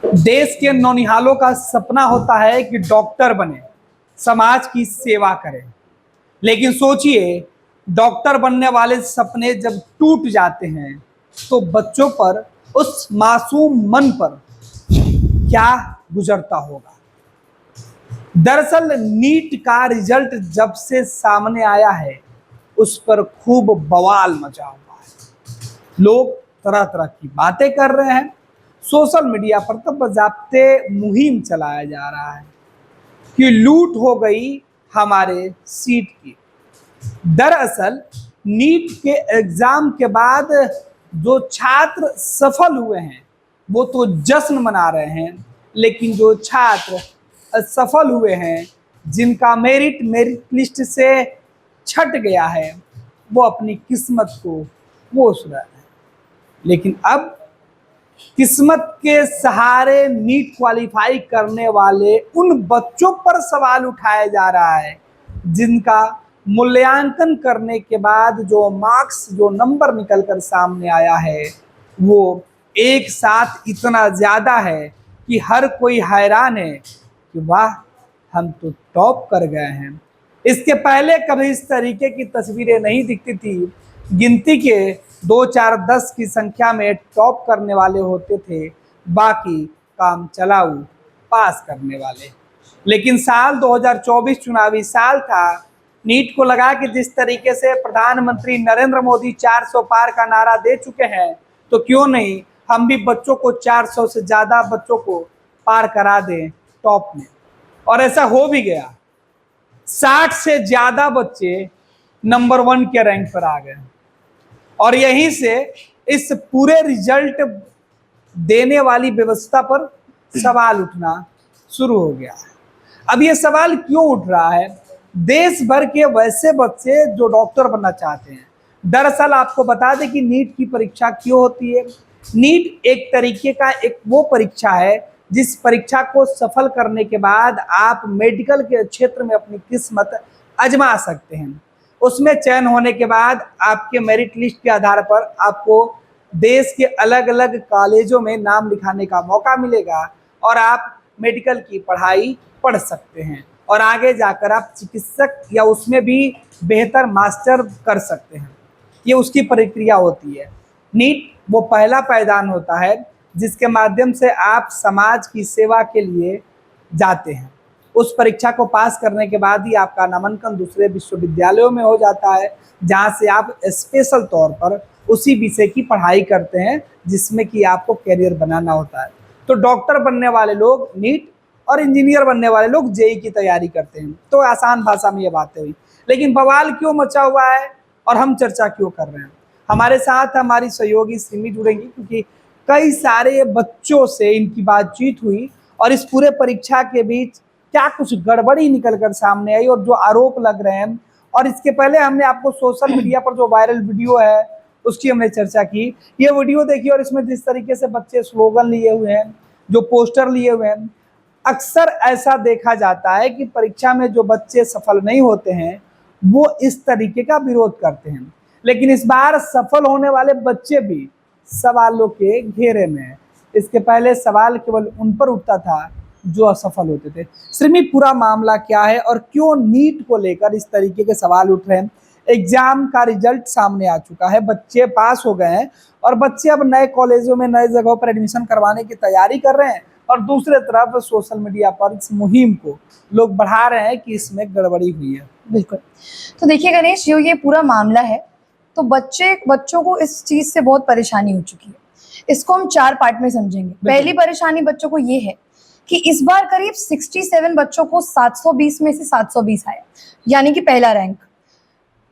देश के नौनिहालों का सपना होता है कि डॉक्टर बने, समाज की सेवा करें। लेकिन सोचिए, डॉक्टर बनने वाले सपने जब टूट जाते हैं तो बच्चों पर, उस मासूम मन पर क्या गुजरता होगा। दरअसल नीट का रिजल्ट जब से सामने आया है, उस पर खूब बवाल मचा हुआ है। लोग तरह तरह की बातें कर रहे हैं। सोशल मीडिया पर तो बजाते मुहिम चलाया जा रहा है कि लूट हो गई हमारे सीट की। दरअसल नीट के एग्जाम के बाद जो छात्र सफल हुए हैं वो तो जश्न मना रहे हैं, लेकिन जो छात्र असफल हुए हैं, जिनका मेरिट लिस्ट से छट गया है, वो अपनी किस्मत को कोस रहे हैं। लेकिन अब किस्मत के सहारे नीट क्वालिफाई करने वाले उन बच्चों पर सवाल उठाया जा रहा है जिनका मूल्यांकन करने के बाद जो मार्क्स, जो नंबर निकल कर सामने आया है, वो एक साथ इतना ज़्यादा है कि हर कोई हैरान है कि वाह, हम तो टॉप कर गए हैं। इसके पहले कभी इस तरीके की तस्वीरें नहीं दिखती थी। गिनती के 2, 4, 10 की संख्या में टॉप करने वाले होते थे, बाकी काम चलाऊ पास करने वाले। लेकिन साल 2024 चुनावी साल था। नीट को लगा कि जिस तरीके से प्रधानमंत्री नरेंद्र मोदी 400 पार का नारा दे चुके हैं, तो क्यों नहीं हम भी बच्चों को 400 से ज़्यादा बच्चों को पार करा दें टॉप में। और ऐसा हो भी गया। 60 से ज़्यादा बच्चे नंबर 1 के रैंक पर आ गए और यहीं से इस पूरे रिजल्ट देने वाली व्यवस्था पर सवाल उठना शुरू हो गया है। अब ये सवाल क्यों उठ रहा है? देश भर के वैसे बच्चे जो डॉक्टर बनना चाहते हैं। दरअसल आपको बता दें कि नीट की परीक्षा क्यों होती है। नीट एक तरीके का एक वो परीक्षा है जिस परीक्षा को सफल करने के बाद आप मेडिकल के क्षेत्र में अपनी किस्मत आजमा सकते हैं। उसमें चयन होने के बाद आपके मेरिट लिस्ट के आधार पर आपको देश के अलग अलग कॉलेजों में नाम लिखाने का मौका मिलेगा और आप मेडिकल की पढ़ाई पढ़ सकते हैं और आगे जाकर आप चिकित्सक या उसमें भी बेहतर मास्टर कर सकते हैं। ये उसकी प्रक्रिया होती है। नीट वो पहला पायदान होता है जिसके माध्यम से आप समाज की सेवा के लिए जाते हैं। उस परीक्षा को पास करने के बाद ही आपका नामांकन दूसरे विश्वविद्यालयों में हो जाता है, जहाँ से आप स्पेशल तौर पर उसी विषय की पढ़ाई करते हैं जिसमें कि आपको करियर बनाना होता है। तो डॉक्टर बनने वाले लोग नीट और इंजीनियर बनने वाले लोग जेई की तैयारी करते हैं। तो आसान भाषा में ये बातें हुई, लेकिन बवाल क्यों मचा हुआ है और हम चर्चा क्यों कर रहे हैं? हमारे साथ हमारी सहयोगी सिमी जुड़ेंगी, क्योंकि कई सारे बच्चों से इनकी बातचीत हुई और इस पूरे परीक्षा के बीच क्या कुछ गड़बड़ी निकल कर सामने आई और जो आरोप लग रहे हैं। और इसके पहले हमने आपको सोशल मीडिया पर जो वायरल वीडियो है उसकी हमने चर्चा की। ये वीडियो देखिए और इसमें जिस तरीके से बच्चे स्लोगन लिए हुए हैं, जो पोस्टर लिए हुए हैं, अक्सर ऐसा देखा जाता है कि परीक्षा में जो बच्चे सफल नहीं होते हैं वो इस तरीके का विरोध करते हैं। लेकिन इस बार सफल होने वाले बच्चे भी सवालों के घेरे में हैं। इसके पहले सवाल केवल उन पर उठता था जो असफल होते थे। श्रीमी, पूरा मामला क्या है और क्यों नीट को लेकर इस तरीके के सवाल उठ रहे हैं? एग्जाम का रिजल्ट सामने आ चुका है, बच्चे पास हो गए हैं और बच्चे अब नए कॉलेजों में नए जगहों पर एडमिशन करवाने की तैयारी कर रहे हैं और दूसरे तरफ सोशल मीडिया पर इस मुहिम को लोग बढ़ा रहे हैं कि इसमें गड़बड़ी हुई है। बिल्कुल। तो देखिए गणेश, जो ये पूरा मामला है, तो बच्चों को इस चीज से बहुत परेशानी हो चुकी है। इसको हम 4 पार्ट में समझेंगे। पहली परेशानी बच्चों को ये है कि इस बार करीब 67 बच्चों को 720 में से 720 आया, यानी कि पहला रैंक।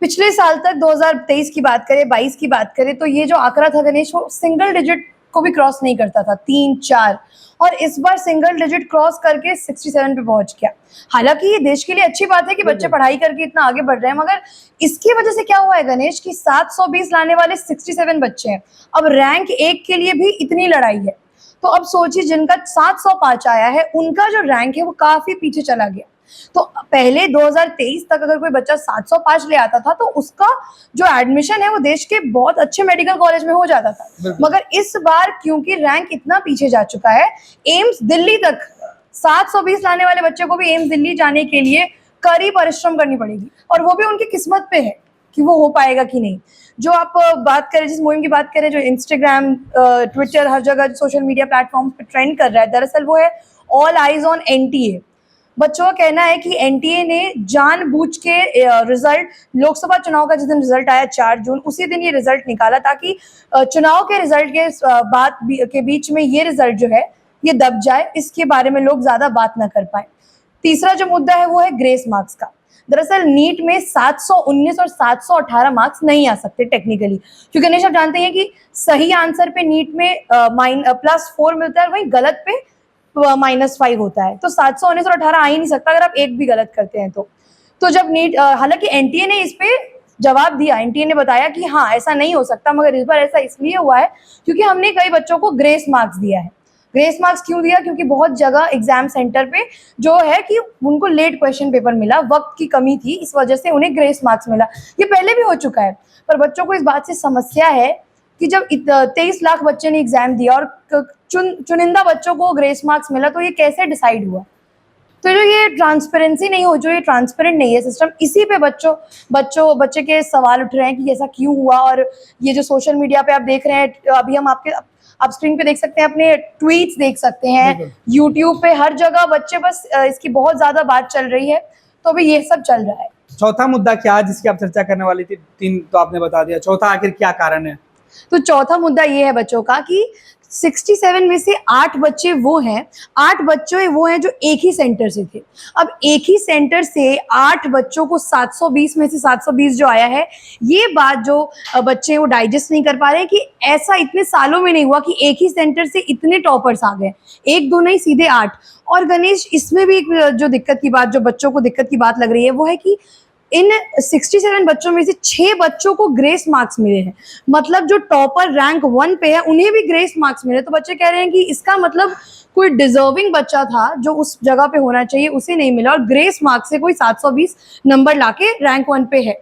पिछले साल तक 2023 की बात करें, 22 की बात करें, तो ये जो आंकड़ा था गणेश, वो सिंगल डिजिट को भी क्रॉस नहीं करता था, 3, 4, और इस बार सिंगल डिजिट क्रॉस करके 67 पे पहुंच गया। हालांकि ये देश के लिए अच्छी बात है कि बच्चे पढ़ाई करके इतना आगे बढ़ रहे हैं, मगर इसकी वजह से क्या हुआ है गणेश कि 720 लाने वाले 67 बच्चे हैं। अब रैंक 1 के लिए भी इतनी लड़ाई है। तो अब सोचिए, जिनका 705 आया है उनका जो रैंक है वो काफी पीछे चला गया। तो पहले 2023 तक अगर कोई बच्चा 705 ले आता था तो उसका जो एडमिशन है वो देश के बहुत अच्छे मेडिकल कॉलेज में हो जाता था। मगर इस बार क्योंकि रैंक इतना पीछे जा चुका है, एम्स दिल्ली तक 720 लाने वाले बच्चे को भी एम्स दिल्ली जाने के लिए कड़ी परिश्रम करनी पड़ेगी, और वो भी उनकी किस्मत पे है कि वो हो पाएगा कि नहीं। जो आप बात करें, जिस मुहिम की बात करें, जो इंस्टाग्राम, ट्विटर, हर जगह सोशल मीडिया प्लेटफॉर्म पे ट्रेंड कर रहा है, दरअसल वो है ऑल आइज ऑन एनटीए। बच्चों का कहना है कि एनटीए ने जानबूझ के रिजल्ट, लोकसभा चुनाव का जिस दिन रिजल्ट आया 4 जून, उसी दिन ये रिजल्ट निकाला ताकि चुनाव के रिजल्ट के बात के बीच में ये रिजल्ट जो है ये दब जाए, इसके बारे में लोग ज्यादा बात ना कर पाए। तीसरा जो मुद्दा है वो है ग्रेस मार्क्स का। दरअसल नीट में 719 और 718 मार्क्स नहीं आ सकते टेक्निकली, क्योंकि गणेश आप जानते हैं कि सही आंसर पे नीट में +4 मिलता है, वहीं गलत पे -5 होता है। तो 719 और 18 आ ही नहीं सकता अगर आप एक भी गलत करते हैं तो जब नीट, हालांकि एनटीए ने इस पे जवाब दिया, एनटीए ने बताया कि हाँ ऐसा नहीं हो सकता, मगर इस बार ऐसा इसलिए हुआ है क्योंकि हमने कई बच्चों को ग्रेस मार्क्स दिया है। ग्रेस मार्क्स क्यों दिया? क्योंकि बहुत जगह एग्जाम सेंटर पे जो है कि उनको लेट क्वेश्चन पेपर मिला, वक्त की कमी थी, इस वजह से उन्हें ग्रेस मार्क्स मिला। ये पहले भी हो चुका है, पर बच्चों को इस बात से समस्या है कि जब 23 लाख बच्चे ने एग्जाम दिया और चुनिंदा बच्चों को ग्रेस मार्क्स मिला, तो ये कैसे डिसाइड हुआ? तो जो ये ट्रांसपेरेंसी नहीं हो, जो ये ट्रांसपेरेंट नहीं है सिस्टम, इसी पे बच्चे के सवाल उठ रहे हैं कि ऐसा क्यों हुआ। और ये जो सोशल मीडिया पे आप देख रहे हैं, अभी हम आप स्क्रीन पे देख सकते हैं, अपने ट्वीट्स देख सकते हैं, यूट्यूब पे हर जगह बच्चे, बस इसकी बहुत ज्यादा बात चल रही है। तो अभी ये सब चल रहा है। चौथा मुद्दा क्या है जिसकी आप चर्चा करने वाली थी? 3 तो आपने बता दिया, चौथा आखिर क्या कारण है? तो चौथा मुद्दा ये है बच्चों का कि 67 में से 8 बच्चे वो हैं, 8 बच्चे वो हैं जो एक ही सेंटर से थे। अब एक ही सेंटर से 8 बच्चों को 720 में से 720 जो आया है, ये बात जो बच्चे वो डाइजेस्ट नहीं कर पा रहे हैं कि ऐसा इतने सालों में नहीं हुआ कि एक ही सेंटर से इतने टॉपर्स आ गए, एक दो नहीं सीधे 8। और गणेश, इसमें भी एक जो दिक्कत की बात, जो बच्चों को दिक्कत की बात लग रही है, वो है कि इन 67 बच्चों में से 6 बच्चों को ग्रेस मार्क्स मिले हैं। मतलब जो टॉपर रैंक 1 पे है उन्हें भी ग्रेस मार्क्स मिले। तो बच्चे कह रहे हैं कि इसका मतलब कोई डिजर्विंग बच्चा था जो उस जगह पे होना चाहिए, उसे नहीं मिला, और ग्रेस मार्क्स से कोई 720 नंबर लाके रैंक 1 पे है।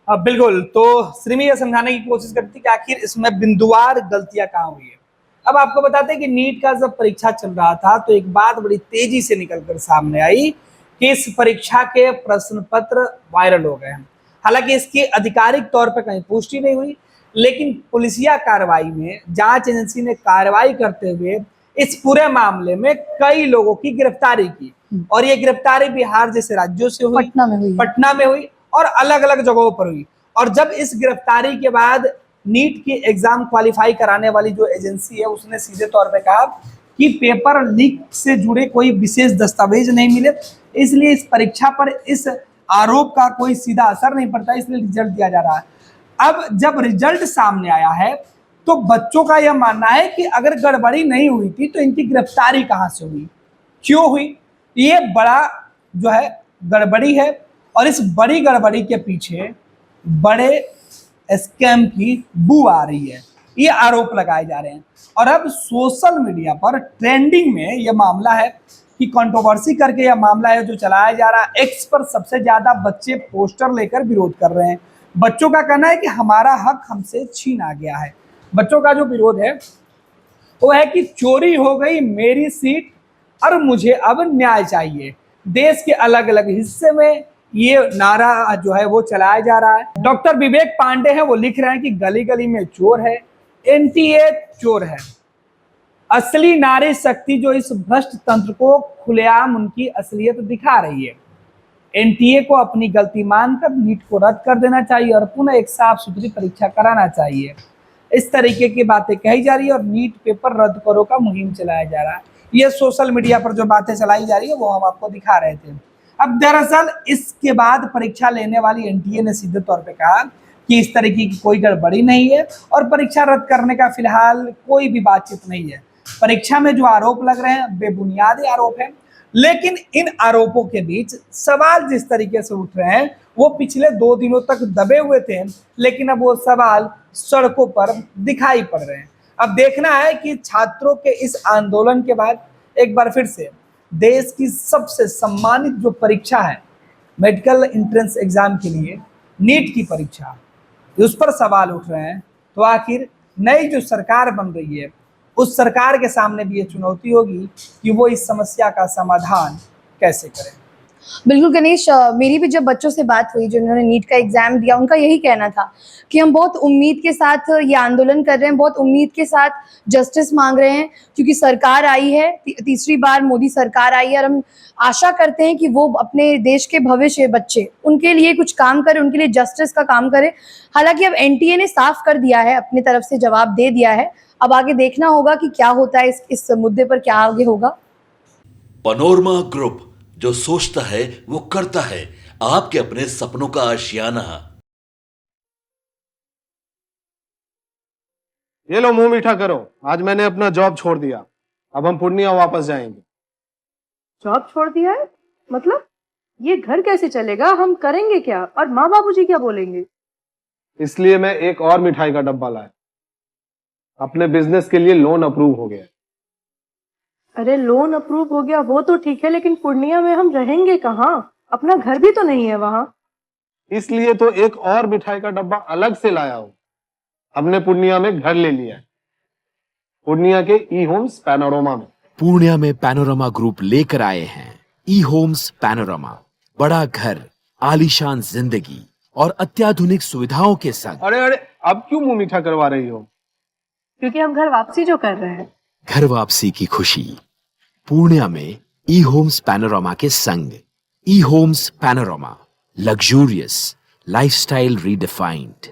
बिल्कुल। तो श्रीमी ये समझाने की कोशिश करती है कि आखिर इसमें बिंदुवार गलतियां कहाँ हुई है। अब आपको बताते हैं कि नीट का जब परीक्षा चल रहा था तो एक बात बड़ी तेजी से निकलकर सामने आई कि इस परीक्षा के प्रश्न पत्र वायरल हो गए हैं। हालांकि इसकी आधिकारिक तौर पर कहीं पुष्टि नहीं हुई, लेकिन पुलिसिया कार्रवाई में जांच एजेंसी ने कार्रवाई करते हुए इस पूरे मामले में कई लोगों की गिरफ्तारी की, और ये गिरफ्तारी बिहार जैसे राज्यों से हुई, पटना में हुई और अलग अलग जगहों पर हुई। और जब इस गिरफ्तारी के बाद नीट की एग्जाम क्वालिफाई कराने वाली जो एजेंसी है उसने सीधे तौर पे कहा कि पेपर लीक से जुड़े कोई विशेष दस्तावेज नहीं मिले, इसलिए इस परीक्षा पर इस आरोप का कोई सीधा असर नहीं पड़ता, इसलिए रिजल्ट दिया जा रहा है। अब जब रिजल्ट सामने आया है तो बच्चों का यह मानना है कि अगर गड़बड़ी नहीं हुई थी तो इनकी गिरफ्तारी कहां से हुई, क्यों हुई? ये बड़ा जो है गड़बड़ी है, और इस बड़ी गड़बड़ी के पीछे बड़े स्कैम की बू आ रही है, ये आरोप लगाए जा रहे हैं। और अब सोशल मीडिया पर ट्रेंडिंग में यह मामला है कि कंट्रोवर्सी करके यह मामला है जो चलाया जा रहा है। एक्स पर सबसे ज्यादा बच्चे पोस्टर लेकर विरोध कर रहे हैं। बच्चों का कहना है कि हमारा हक हमसे छीना गया है। बच्चों का जो विरोध है वो है कि चोरी हो गई मेरी सीट और मुझे अब न्याय चाहिए। देश के अलग अलग हिस्से में ये नारा जो है वो चलाया जा रहा है। डॉक्टर विवेक पांडे हैं, वो लिख रहे हैं कि गली गली में चोर है, एनटीए चोर है। असली नारी शक्ति जो इस भ्रष्ट तंत्र को खुलेआम उनकी असलियत दिखा रही है। एनटीए को अपनी गलती मानकर नीट को रद्द कर देना चाहिए और पुनः एक साफ सुथरी परीक्षा कराना चाहिए। इस तरीके की बातें कही जा रही है और नीट पेपर रद्द करो का मुहिम चलाया जा रहा है। ये सोशल मीडिया पर जो बातें चलाई जा रही है वो हम आपको दिखा रहे थे। अब दरअसल इसके बाद परीक्षा लेने वाली एनटीए ने सीधे तौर पे कहा कि इस तरीके की कोई गड़बड़ी नहीं है और परीक्षा रद्द करने का फिलहाल कोई भी बातचीत नहीं है। परीक्षा में जो आरोप लग रहे हैं बेबुनियादी आरोप है, लेकिन इन आरोपों के बीच सवाल जिस तरीके से उठ रहे हैं वो पिछले 2 दिनों तक दबे हुए थे, लेकिन अब वो सवाल सड़कों पर दिखाई पड़ रहे हैं। अब देखना है कि छात्रों के इस आंदोलन के बाद एक बार फिर से देश की सबसे सम्मानित जो परीक्षा है मेडिकल एंट्रेंस एग्जाम के लिए, नीट की परीक्षा, उस पर सवाल उठ रहे हैं, तो आखिर नई जो सरकार बन रही है उस सरकार के सामने भी ये चुनौती होगी कि वो इस समस्या का समाधान कैसे करें। बिल्कुल गणेश, मेरी भी जब बच्चों से बात हुई जिन्होंने नीट का एग्जाम दिया, उनका यही कहना था कि हम बहुत उम्मीद के साथ ये आंदोलन कर रहे हैं, बहुत उम्मीद के साथ जस्टिस मांग रहे हैं, क्योंकि सरकार आई है, तीसरी बार मोदी सरकार आई है, और हम आशा करते हैं कि वो अपने देश के भविष्य बच्चे उनके लिए कुछ काम करे, उनके लिए जस्टिस का काम करे। हालांकि अब एनटीए ने साफ कर दिया है, अपनी तरफ से जवाब दे दिया है, अब आगे देखना होगा कि क्या होता है, इस मुद्दे पर क्या आगे होगा। पनोरमा ग्रुप, जो सोचता है वो करता है, आपके अपने सपनों का आशियाना। ये लो मुंह मीठा करो, आज मैंने अपना जॉब छोड़ दिया, अब हम पूर्णिया वापस जाएंगे। जॉब छोड़ दिया है? मतलब ये घर कैसे चलेगा? हम करेंगे क्या? और माँ बाबूजी क्या बोलेंगे? इसलिए मैं एक और मिठाई का डब्बा लाया, अपने बिजनेस के लिए लोन अप्रूव हो गया। अरे लोन अप्रूव हो गया वो तो ठीक है, लेकिन पूर्णिया में हम रहेंगे कहाँ? अपना घर भी तो नहीं है वहां। इसलिए तो एक और मिठाई का डब्बा अलग से लाया हूं, हमने पूर्णिया में घर ले लिया है, पूर्णिया के ई होम्स पैनोरमा में। पूर्णिया में पैनोरमा ग्रुप लेकर आए हैं ई होम्स पैनोरमा, बड़ा घर, आलीशान जिंदगी और अत्याधुनिक सुविधाओं के संग। अरे अब क्यों मुंह मीठा करवा रही हो? क्योंकि हम घर वापसी जो कर रहे हैं। घर वापसी की खुशी पूर्णिया में ई होम्स पैनोरमा के संग। ई Homes Panorama, luxurious lifestyle redefined.